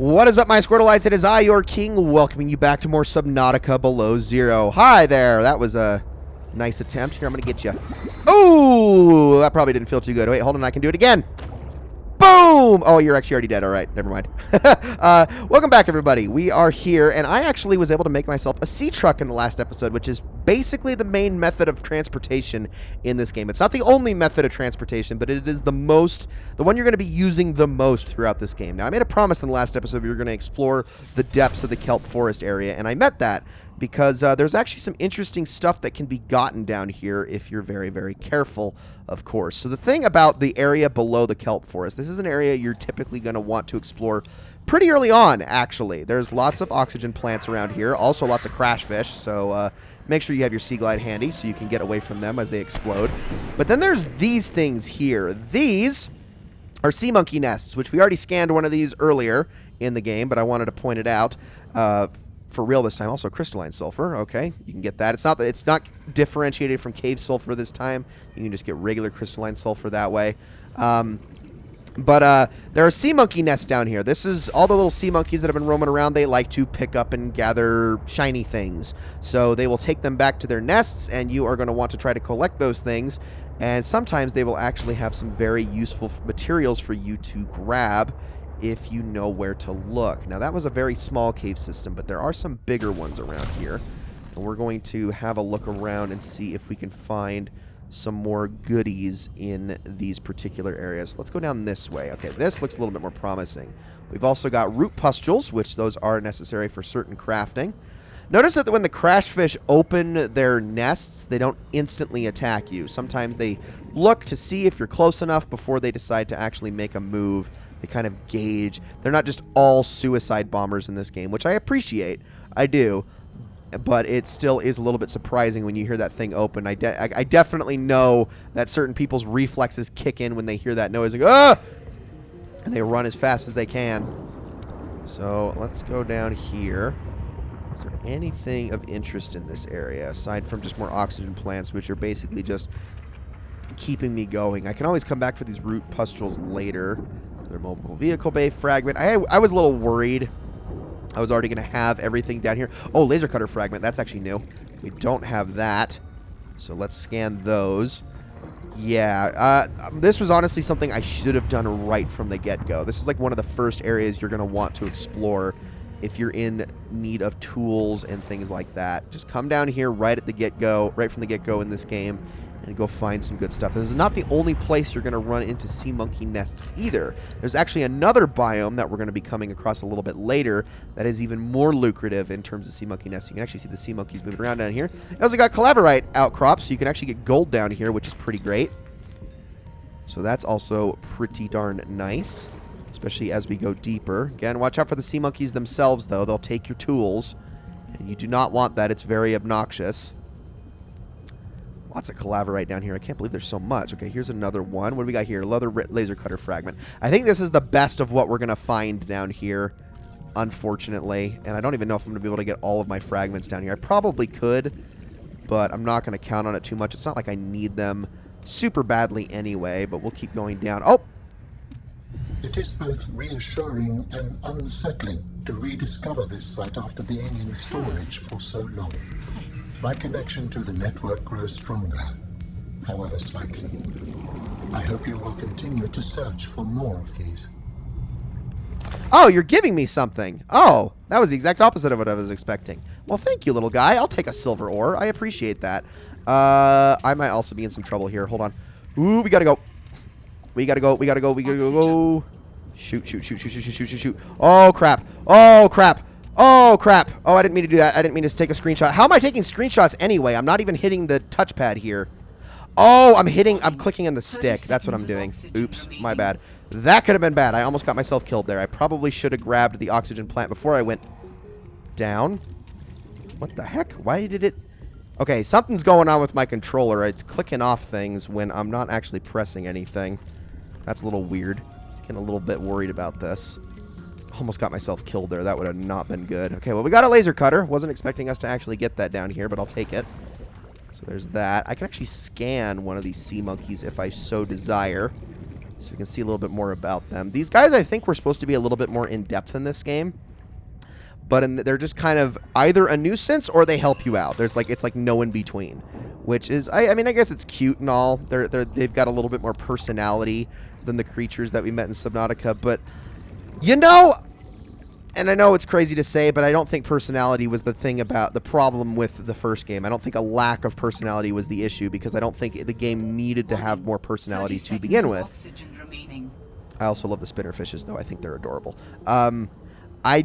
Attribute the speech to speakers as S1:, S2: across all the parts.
S1: What is up, my Squirtleites? It is I, your king, welcoming you back to more Subnautica Below Zero. Hi there. That was a nice attempt. Here, I'm going to get you. Oh, that probably didn't feel too good. Wait, hold on. I can do it again. Boom! Oh, you're actually already dead. All right, never mind. Welcome back, everybody. We are here, and I actually was able to make myself a sea truck in the last episode, which is basically the main method of transportation in this game. It's not the only method of transportation, but it is the one you're going to be using the most throughout this game. Now, I made a promise in the last episode we were going to explore the depths of the kelp forest area, and I met that because there's actually some interesting stuff that can be gotten down here if you're very, very careful, of course. So the thing about the area below the kelp forest, this is an area you're typically going to want to explore pretty early on, actually. There's lots of oxygen plants around here, also lots of crash fish, so make sure you have your sea glide handy so you can get away from them as they explode. But then there's these things here. These are sea monkey nests, which we already scanned one of these earlier in the game, but I wanted to point it out. For real this time. Also crystalline sulfur. Okay, you can get that. It's not differentiated from cave sulfur this time. You can just get regular crystalline sulfur that way. But there are sea monkey nests down here. This is all the little sea monkeys that have been roaming around. They like to pick up and gather shiny things. So they will take them back to their nests, and you are going to want to try to collect those things. And sometimes they will actually have some very useful materials for you to grab if you know where to look. Now, that was a very small cave system, but there are some bigger ones around here. And we're going to have a look around and see if we can find some more goodies in these particular areas. Let's go down this way. Okay, this looks a little bit more promising. We've also got root pustules, which those are necessary for certain crafting. Notice that when the crash fish open their nests, they don't instantly attack you. Sometimes they look to see if you're close enough before they decide to actually make a move. They kind of gauge. They're not just all suicide bombers in this game, which I appreciate. I do. But it still is a little bit surprising when you hear that thing open. I definitely know that certain people's reflexes kick in when they hear that noise. They go, ah! And they run as fast as they can. So let's go down here. Is there anything of interest in this area, aside from just more oxygen plants, which are basically just keeping me going? I can always come back for these root pustules later. Their mobile vehicle bay fragment. I was a little worried. I was already going to have everything down here. Oh, laser cutter fragment. That's actually new. We don't have that. So let's scan those. Yeah, this was honestly something I should have done right from the get-go. This is like one of the first areas you're going to want to explore if you're in need of tools and things like that. Just come down here right at the get-go, right from the get-go in this game, and go find some good stuff. This is not the only place you're going to run into sea monkey nests either. There's actually another biome that we're going to be coming across a little bit later that is even more lucrative in terms of sea monkey nests. You can actually see the sea monkeys moving around down here. It also got calaverite outcrops, so you can actually get gold down here, which is pretty great. So that's also pretty darn nice, especially as we go deeper. Again, watch out for the sea monkeys themselves, though. They'll take your tools, and you do not want that. It's very obnoxious. Lots of calaverite down here. I can't believe there's so much. Okay, here's another one. What do we got here? Leather laser cutter fragment. I think this is the best of what we're going to find down here, unfortunately. And I don't even know if I'm going to be able to get all of my fragments down here. I probably could, but I'm not going to count on it too much. It's not like I need them super badly anyway, but we'll keep going down. Oh!
S2: It is both reassuring and unsettling to rediscover this site after being in storage for so long. My connection to the network grows stronger, however slightly. I hope you will continue to search for more of these.
S1: Oh, you're giving me something. Oh, that was the exact opposite of what I was expecting. Well, thank you, little guy. I'll take a silver ore. I appreciate that. I might also be in some trouble here. Hold on. Ooh, we gotta go. We gotta go. We gotta go. We gotta go. Shoot, shoot, shoot, shoot, shoot, shoot, shoot, shoot, shoot. Oh, crap. Oh, crap. Oh, crap. Oh, I didn't mean to do that. I didn't mean to take a screenshot. How am I taking screenshots anyway? I'm not even hitting the touchpad here. Oh, I'm clicking on the stick. That's what I'm doing. Oops, my bad. That could have been bad. I almost got myself killed there. I probably should have grabbed the oxygen plant before I went down. What the heck? Why did it... Okay, something's going on with my controller. It's clicking off things when I'm not actually pressing anything. That's a little weird. Getting a little bit worried about this. Almost got myself killed there. That would have not been good. Okay, well, we got a laser cutter. Wasn't expecting us to actually get that down here, but I'll take it. So there's that. I can actually scan one of these sea monkeys if I so desire. So we can see a little bit more about them. These guys, I think, were supposed to be a little bit more in-depth in this game. But they're just kind of either a nuisance or they help you out. It's like no in between, which is, I mean, I guess it's cute and all. They've got a little bit more personality than the creatures that we met in Subnautica. But, you know, and I know it's crazy to say, but I don't think personality was the problem with the first game. I don't think a lack of personality was the issue, because I don't think the game needed to have more personality to begin with. I also love the spinner fishes, though. I think they're adorable. I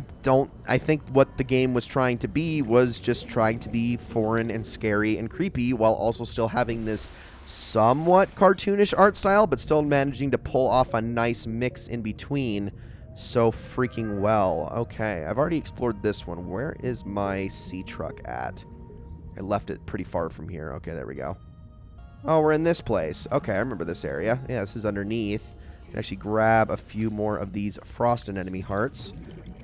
S1: think what the game was trying to be was just trying to be foreign and scary and creepy, while also still having this somewhat cartoonish art style, but still managing to pull off a nice mix in between so freaking well. Okay, I've already explored this one. Where is my sea truck at? I left it pretty far from here. Okay, there we go. Oh, we're in this place. Okay, I remember this area. Yeah, this is underneath. I can actually grab a few more of these frost anemone hearts.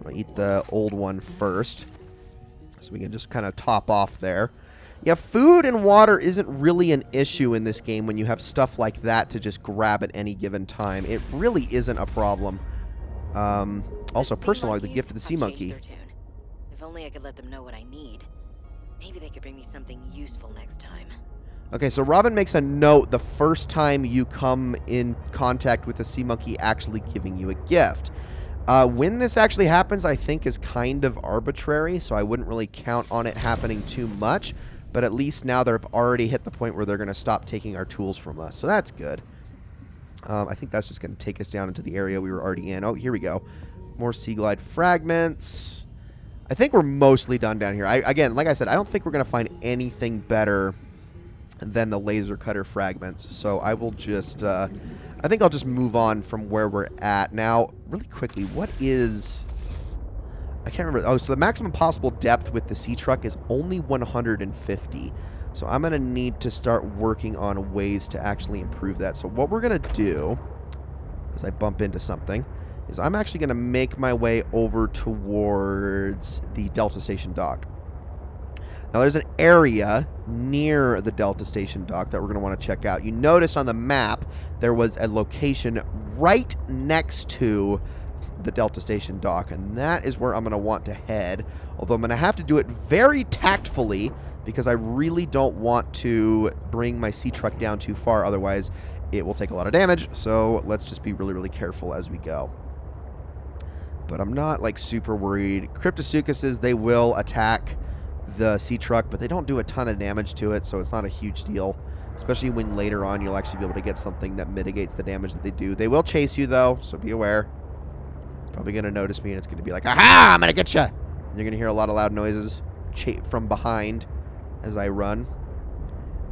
S1: I'll eat the old one first, so we can just kind of top off there. Yeah, food and water isn't really an issue in this game when you have stuff like that to just grab at any given time. It really isn't a problem. Also, personal log, the gift of the sea monkey.
S3: If only I could let them know what I need. Maybe they could bring me something useful next time.
S1: Okay, so Robin makes a note the first time you come in contact with a sea monkey actually giving you a gift. When this actually happens, I think, is kind of arbitrary, so I wouldn't really count on it happening too much. But at least now they've already hit the point where they're going to stop taking our tools from us, so that's good. I think that's just going to take us down into the area we were already in. Oh, here we go. More sea glide fragments. I think we're mostly done down here. Again, like I said, I don't think we're going to find anything better than the laser cutter fragments, so I will just... I think I'll just move on from where we're at. Now, really quickly, what is... I can't remember. Oh, so the maximum possible depth with the sea truck is only 150. So I'm going to need to start working on ways to actually improve that. So what we're going to do, as I bump into something, is I'm actually going to make my way over towards the Delta Station dock. Now, there's an area near the Delta Station dock that we're going to want to check out. You notice on the map there was a location right next to the Delta Station dock, and that is where I'm going to want to head, although I'm going to have to do it very tactfully because I really don't want to bring my sea truck down too far, otherwise it will take a lot of damage, so let's just be really, really careful as we go. But I'm not, like, super worried. Cryptosuchuses, they will attack the sea truck, but they don't do a ton of damage to it, so it's not a huge deal, especially when later on you'll actually be able to get something that mitigates the damage that they do. They will chase you, though, so be aware. It's probably going to notice me, and it's going to be like, aha, I'm going to get you! And you're going to hear a lot of loud noises from behind as I run.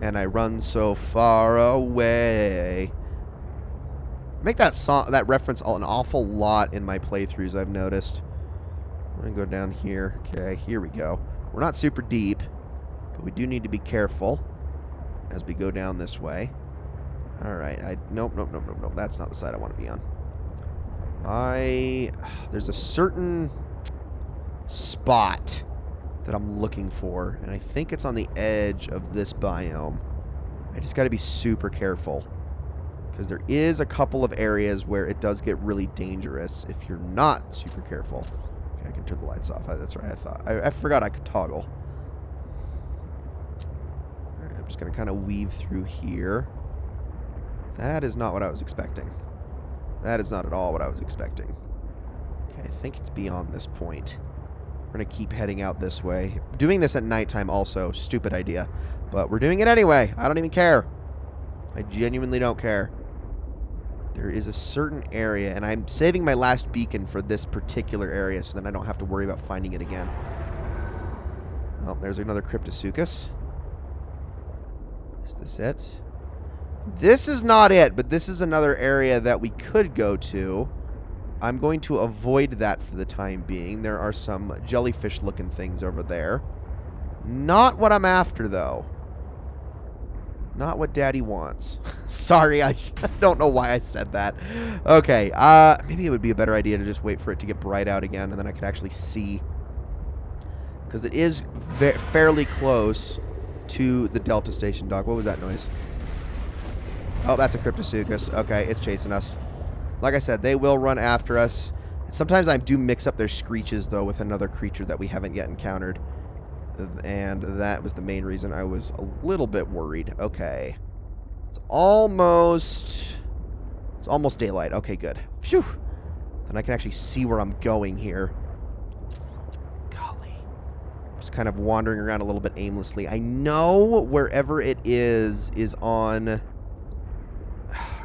S1: And I run so far away. I make that song, that reference an awful lot in my playthroughs, I've noticed. I'm going to go down here. Okay, here we go. We're not super deep, but we do need to be careful as we go down this way. Alright, nope. That's not the side I want to be on. There's a certain spot that I'm looking for, and I think it's on the edge of this biome. I just got to be super careful, because there is a couple of areas where it does get really dangerous if you're not super careful. Okay, I can turn the lights off. That's right, I forgot I could toggle. Alright, I'm just going to kind of weave through here. That is not what I was expecting. That is not at all what I was expecting. Okay, I think it's beyond this point. We're going to keep heading out this way. Doing this at nighttime also, stupid idea. But we're doing it anyway. I don't even care. I genuinely don't care. There is a certain area, and I'm saving my last beacon for this particular area so then I don't have to worry about finding it again. Oh, there's another Cryptosuchus. Is this it? This is not it, but this is another area that we could go to. I'm going to avoid that for the time being. There are some jellyfish-looking things over there. Not what I'm after, though. Not what Daddy wants. Sorry, I don't know why I said that. Okay, maybe it would be a better idea to just wait for it to get bright out again, and then I could actually see. Because it is fairly close to the Delta Station dock. What was that noise? Oh, that's a Cryptosuchus. Okay, it's chasing us. Like I said, they will run after us. Sometimes I do mix up their screeches, though, with another creature that we haven't yet encountered. And that was the main reason I was a little bit worried. Okay. It's almost daylight. Okay, good. Phew. Then I can actually see where I'm going here. Golly. Just kind of wandering around a little bit aimlessly. I know wherever it is on...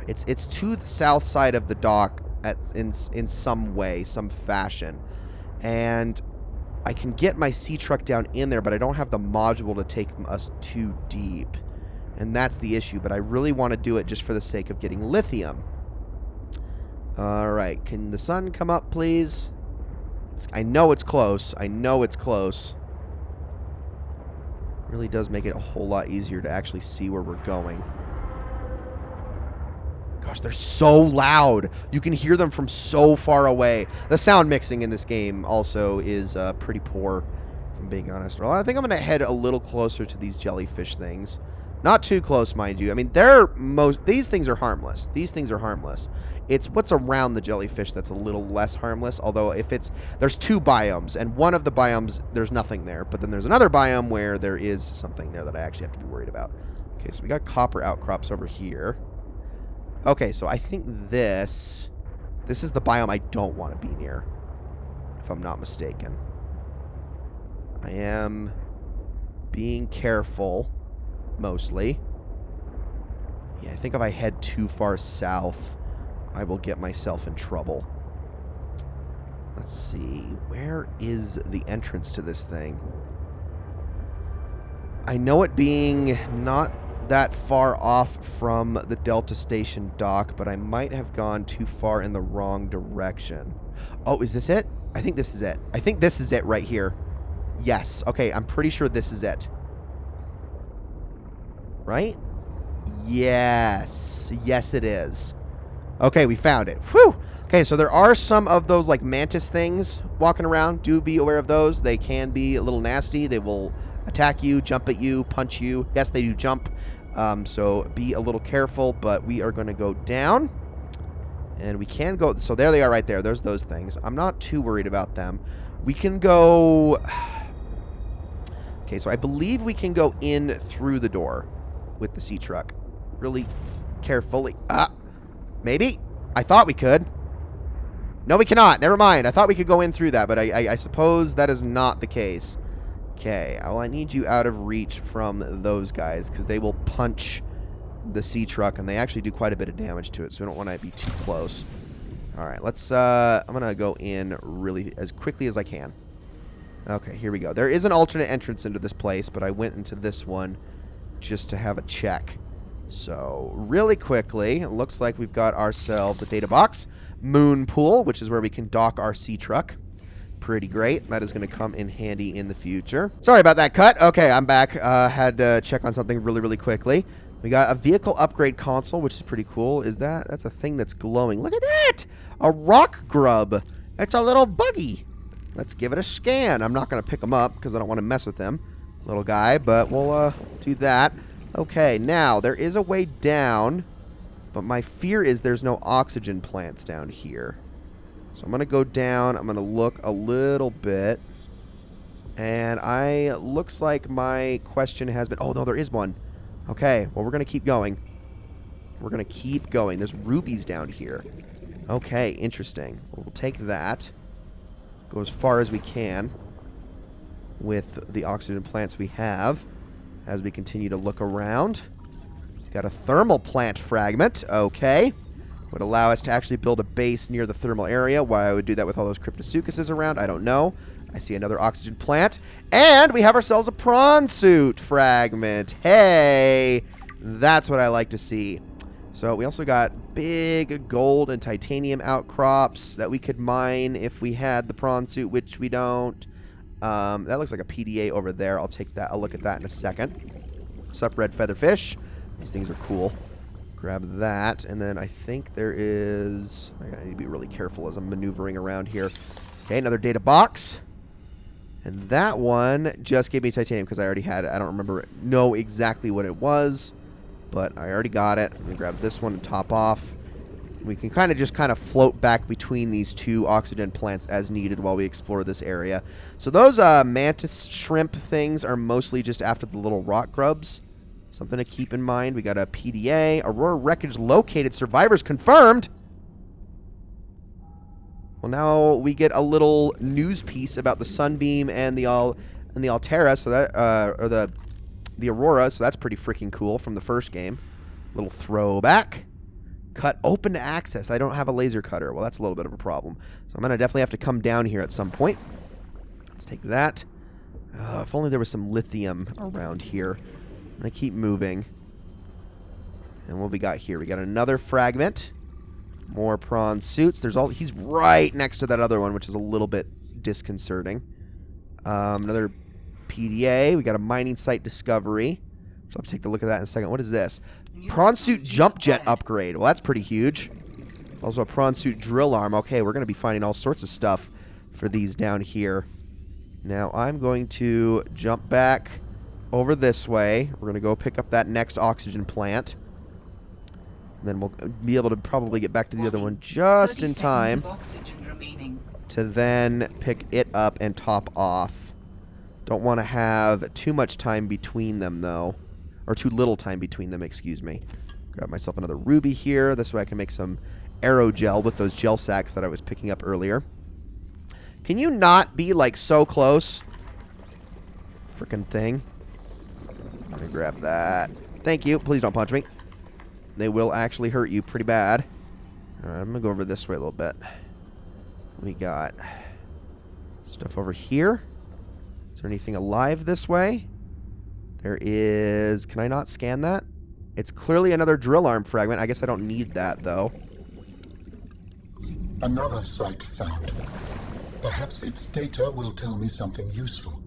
S1: It's to the south side of the dock in some way, some fashion. And I can get my sea truck down in there, but I don't have the module to take us too deep. And that's the issue, but I really want to do it just for the sake of getting lithium. Alright, can the sun come up, please? I know it's close. I know it's close. It really does make it a whole lot easier to actually see where we're going. Gosh, they're so loud. You can hear them from so far away. The sound mixing in this game also is pretty poor, if I'm being honest. Well, I think I'm going to head a little closer to these jellyfish things. Not too close, mind you. I mean, these things are harmless. These things are harmless. It's what's around the jellyfish that's a little less harmless. Although, there's two biomes, and one of the biomes, there's nothing there. But then there's another biome where there is something there that I actually have to be worried about. Okay, so we got copper outcrops over here. Okay, so I think this is the biome I don't want to be near, if I'm not mistaken. I am being careful, mostly. Yeah, I think if I head too far south, I will get myself in trouble. Let's see, where is the entrance to this thing? I know it being not that far off from the Delta Station dock, but I might have gone too far in the wrong direction. Oh, is this it? I think this is it. I think this is it right here. Yes. Okay, I'm pretty sure this is it. Right? Yes. Yes, it is. Okay, we found it. Whew! Okay, so there are some of those, like, mantis things walking around. Do be aware of those. They can be a little nasty. They will attack you, jump at you, punch you. Yes, they do jump. So be a little careful, but we are going to go down. And we can go... So there they are right there. There's those things. I'm not too worried about them. We can go... Okay, so I believe we can go in through the door with the sea truck. Really carefully. Maybe? I thought we could. No, we cannot. Never mind. I thought we could go in through that, but I suppose that is not the case. Okay, well, I need you out of reach from those guys, because they will punch the sea truck, and they actually do quite a bit of damage to it, so we don't want to be too close. Alright, let's, I'm going to go in really as quickly as I can. Okay, here we go. There is an alternate entrance into this place, but I went into this one just to have a check. So, really quickly, it looks like we've got ourselves a data box. Moon pool, which is where we can dock our sea truck. Pretty great. That is going to come in handy in the future. Sorry about that cut. Okay, I'm back. Had to check on something really, really quickly. We got a vehicle upgrade console, which is pretty cool. That's a thing that's glowing. Look at that! A rock grub. It's a little buggy. Let's give it a scan. I'm not going to pick him up because I don't want to mess with him, little guy, but we'll do that. Okay, now, there is a way down, but my fear is there's no oxygen plants down here. So I'm going to go down. I'm going to look a little bit. And looks like my question has been... Oh, no, there is one. Okay, well, we're going to keep going. We're going to keep going. There's rubies down here. Okay, interesting. Well, we'll take that. Go as far as we can with the oxygen plants we have as we continue to look around. Got a thermal plant fragment. Okay. Would allow us to actually build a base near the thermal area. Why I would do that with all those cryptosuchuses around, I don't know. I see another oxygen plant. And we have ourselves a prawn suit fragment. Hey! That's what I like to see. So we also got big gold and titanium outcrops that we could mine if we had the prawn suit, which we don't. That looks like a PDA over there. I'll take that. I'll look at that in a second. What's up, red featherfish? These things are cool. Grab that, and then I think there is... I need to be really careful as I'm maneuvering around here. Okay, another data box. And that one just gave me titanium because I already had it. I don't know exactly what it was, but I already got it. I'm going to grab this one and top off. We can kind of float back between these two oxygen plants as needed while we explore this area. So those mantis shrimp things are mostly just after the little rock grubs. Something to keep in mind. We got a PDA. Aurora wreckage located. Survivors confirmed. Well, now we get a little news piece about the Sunbeam and the Altera, so that or the Aurora. So that's pretty freaking cool from the first game. Little throwback. Cut open to access. I don't have a laser cutter. Well, that's a little bit of a problem. So I'm going to definitely have to come down here at some point. Let's take that. If only there was some lithium around here. I'm going to keep moving. And what we got here? We got another fragment. More prawn suits. He's right next to that other one, which is a little bit disconcerting. Another PDA. We got a mining site discovery. So I'll take a look at that in a second. What is this? Prawn suit jump jet upgrade. Well, that's pretty huge. Also a prawn suit drill arm. Okay, we're going to be finding all sorts of stuff for these down here. Now I'm going to jump back over this way. We're going to go pick up that next oxygen plant. And then we'll be able to probably get back to the other one just in time to then pick it up and top off. Don't want to have too much time between them, though. Or too little time between them, excuse me. Grab myself another ruby here. This way I can make some aerogel with those gel sacks that I was picking up earlier. Can you not be, like, so close? Frickin' thing. I'm gonna grab that. Thank you. Please don't punch me. They will actually hurt you pretty bad. Alright, I'm gonna go over this way a little bit. We got stuff over here. Is there anything alive this way? There is... Can I not scan that? It's clearly another drill arm fragment. I guess I don't need that, though.
S2: Another site found. Perhaps its data will tell me something useful.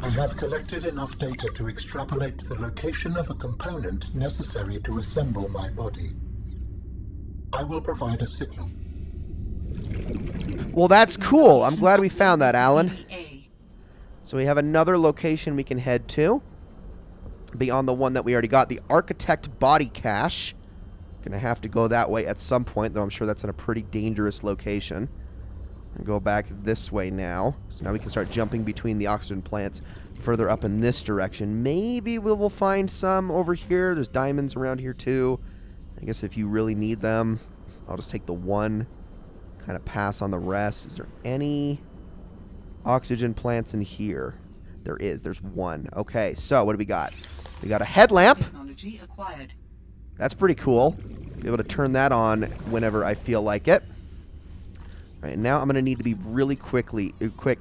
S2: I have collected enough data to extrapolate the location of a component necessary to assemble my body. I will provide a signal.
S1: Well, that's cool. I'm glad we found that, Alan. So we have another location we can head to. Beyond the one that we already got. The Architect Body Cache. Gonna have to go that way at some point, though I'm sure that's in a pretty dangerous location. And go back this way now. So now we can start jumping between the oxygen plants further up in this direction. Maybe we will find some over here. There's diamonds around here too. I guess if you really need them, I'll just take the one. Kind of pass on the rest. Is there any oxygen plants in here? There is. There's one. Okay, so what do we got? We got a headlamp.
S4: Technology acquired.
S1: That's pretty cool. Be able to turn that on whenever I feel like it. All right, now I'm going to need to be really quick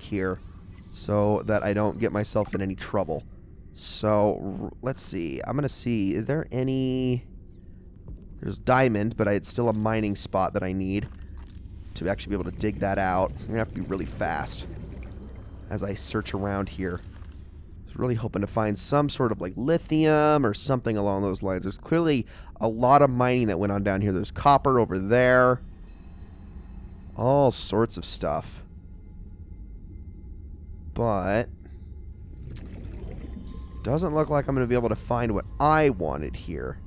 S1: here so that I don't get myself in any trouble. So, let's see. I'm going to see. Is there any... There's diamond, but it's still a mining spot that I need to actually be able to dig that out. I'm going to have to be really fast as I search around here. I was really hoping to find some sort of like lithium or something along those lines. There's clearly a lot of mining that went on down here. There's copper over there. All sorts of stuff. But doesn't look like I'm going to be able to find what I wanted here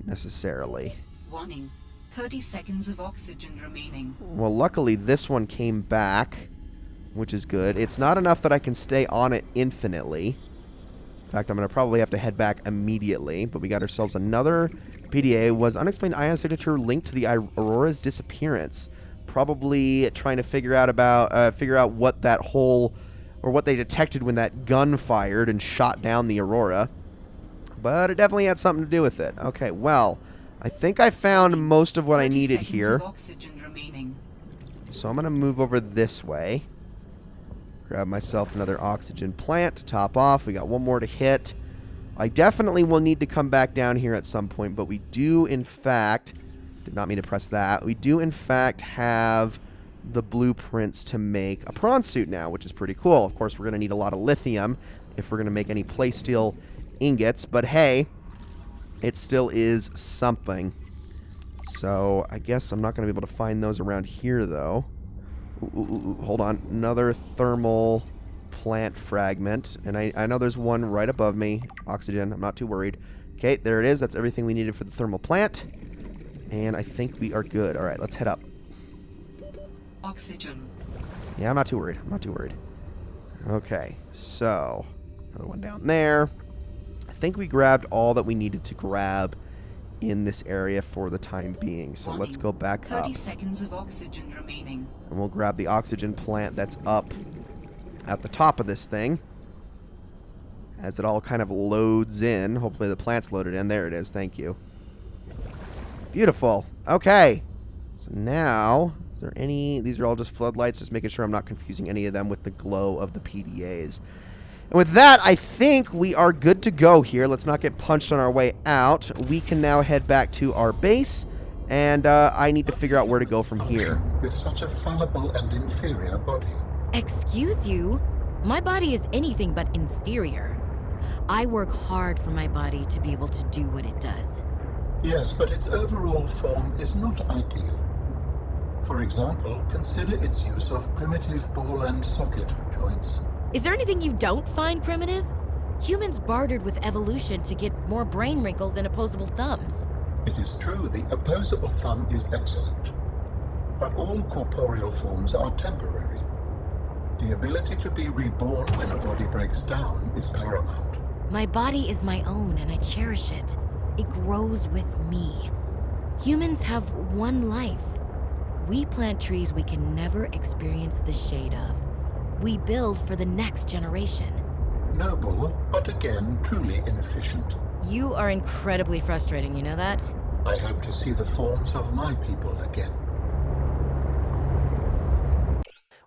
S1: necessarily.
S4: Warning. 30 seconds of oxygen remaining.
S1: Well, luckily this one came back, which is good. It's not enough that I can stay on it infinitely. In fact, I'm going to probably have to head back immediately. But we got ourselves another PDA. Was unexplained ion signature linked to the Aurora's disappearance? Probably trying to figure out what that whole, or what they detected when that gun fired and shot down the Aurora. But it definitely had something to do with it. Okay, well, I think I found most of what I needed here. So I'm going to move over this way. Grab myself another oxygen plant to top off. We got one more to hit. I definitely will need to come back down here at some point, but we do, in fact... Did not mean to press that. We do, in fact, have the blueprints to make a prawn suit now, which is pretty cool. Of course, we're going to need a lot of lithium if we're going to make any playsteel ingots, but hey, it still is something. So I guess I'm not going to be able to find those around here, though. Ooh, hold on. Another thermal plant fragment. And I know there's one right above me. Oxygen. I'm not too worried. Okay, there it is. That's everything we needed for the thermal plant. And I think we are good. All right, let's head up.
S4: Oxygen.
S1: Yeah, I'm not too worried. I'm not too worried. Okay, so another one down there. I think we grabbed all that we needed to grab in this area for the time being. So let's go back
S4: 30
S1: up.
S4: seconds of oxygen remaining.
S1: And we'll grab the oxygen plant that's up at the top of this thing. As it all kind of loads in. Hopefully the plant's loaded in. There it is. Thank you. Beautiful. Okay. So now, is there any... These are all just floodlights. Just making sure I'm not confusing any of them with the glow of the PDAs. And with that, I think we are good to go here. Let's not get punched on our way out. We can now head back to our base. And I need to figure out where to go from here.
S2: With such a fallible and inferior body.
S3: Excuse you? My body is anything but inferior. I work hard for my body to be able to do what it does.
S2: Yes, but its overall form is not ideal. For example, consider its use of primitive ball and socket joints.
S3: Is there anything you don't find primitive? Humans bartered with evolution to get more brain wrinkles and opposable thumbs.
S2: It is true the opposable thumb is excellent, but all corporeal forms are temporary. The ability to be reborn when a body breaks down is paramount.
S3: My body is my own and I cherish it. It grows with me. Humans have one life. We plant trees we can never experience the shade of. We build for the next generation.
S2: Noble, but again, truly inefficient.
S3: You are incredibly frustrating, you know that?
S2: I hope to see the forms of my people again.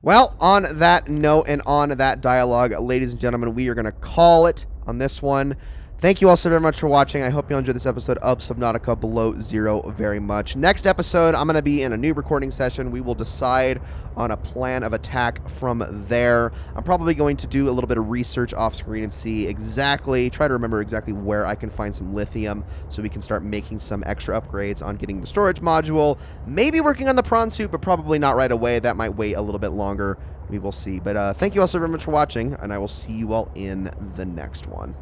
S1: Well, on that note and on that dialogue, ladies and gentlemen, we are going to call it on this one. Thank you all so very much for watching. I hope you enjoyed this episode of Subnautica Below Zero very much. Next episode, I'm going to be in a new recording session. We will decide on a plan of attack from there. I'm probably going to do a little bit of research off screen and see exactly, try to remember exactly where I can find some lithium so we can start making some extra upgrades on getting the storage module. Maybe working on the prawn suit, but probably not right away. That might wait a little bit longer. We will see. But thank you all so very much for watching, and I will see you all in the next one.